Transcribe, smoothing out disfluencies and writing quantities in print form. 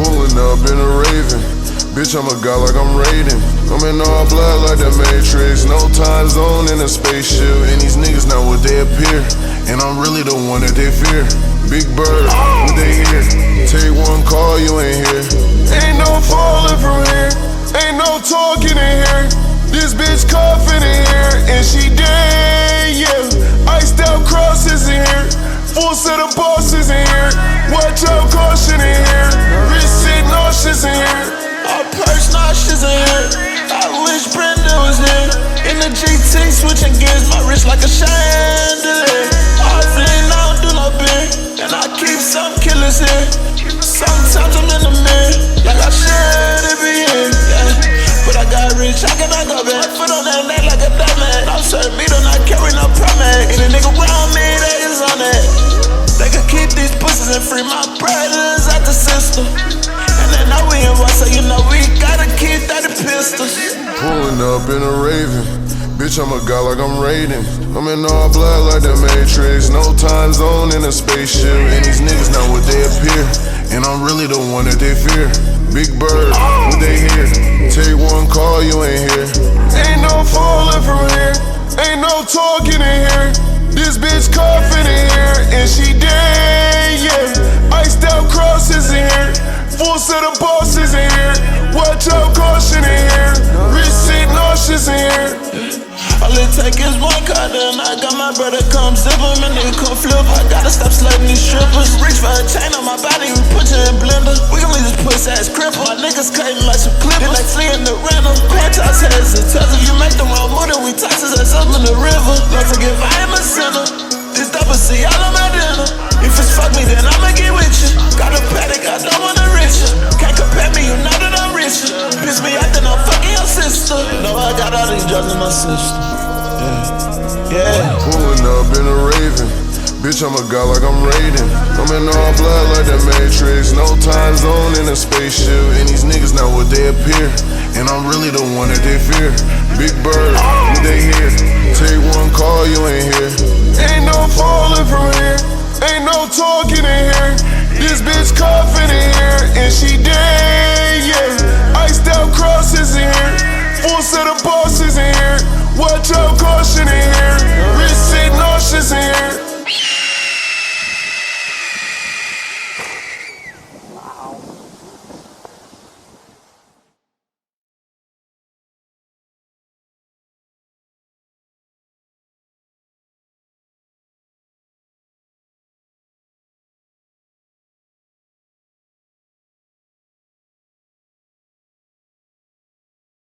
Pulling up in a Raven, bitch, I'm a god like I'm Raiden. I'm in all black like the Matrix, no time zone in a spaceship. And these niggas not what they appear, and I'm really the one that they fear. Big Bird, what they hear? Take one call, you ain't here. Ain't no falling from here, ain't no talking in here. This bitch coughing in here, and she dead, yeah. Iced out crosses in here, full set of bosses in here. Watch out, caution in here. Wrist shit nauseous in here. Our purse nauseous in here. I wish Brenda was here. In the GT, switching gears, my wrist like a chandelier. Obviously, I don't do no beer, and I keep some killers here. Sometimes I'm in the mirror, like I should be here. Yeah. But I got rich, how can I go back? Foot on that neck like a diamond. I'm certain me, don't not carry no promise. Any nigga around me, they is on that. They could keep these pussies and free my brothers out the system. And then now we in war, so you know we gotta keep 30 pistols. Pulling up in a Raven, bitch, I'm a god like I'm Raiden. I'm in all black like the Matrix, no time zone in a spaceship. And these niggas not what they appear, and I'm really the one that they fear. Big Bird, what they hear? Take one call, you ain't here. Ain't no falling from here, ain't no talking in here. This bitch coughing in here, and she dead, yeah. Iced out crosses in here, full set of bosses in here. Watch out, caution in here. Wrist shit nauseous in here. All it take is one cut, and I got my brother come zip him, and nigga come flip. I gotta stop slutting these strippers. Reach for a chain on my body, we put you in blender. We gon' leave this pussy ass cripple. My niggas cutting like some clippers. Then they flee in the rental. Quartiles heads and tells if you make the wrong move, then we toss his ass up in the river. Don't forget I am a sinner. This double C all on my dinner. If it's fuck me, then I'ma get with you. Got a paddock, I don't wanna rich you. Can't compare me, you know that I'm rich. Piss me out, then I'm fucking your sister. No, I got all these drugs in my system. Yeah. Pulling up in a Raven, bitch, I'm a god like I'm Raiden. I'm in all black like the Matrix, no time zone in a spaceship. And these niggas not what they appear, and I'm really the one that they fear. Big Bird, what they hear? Take one call, you ain't here. Ain't no falling from here, ain't no talking in here. This bitch coughing in here, and she dead.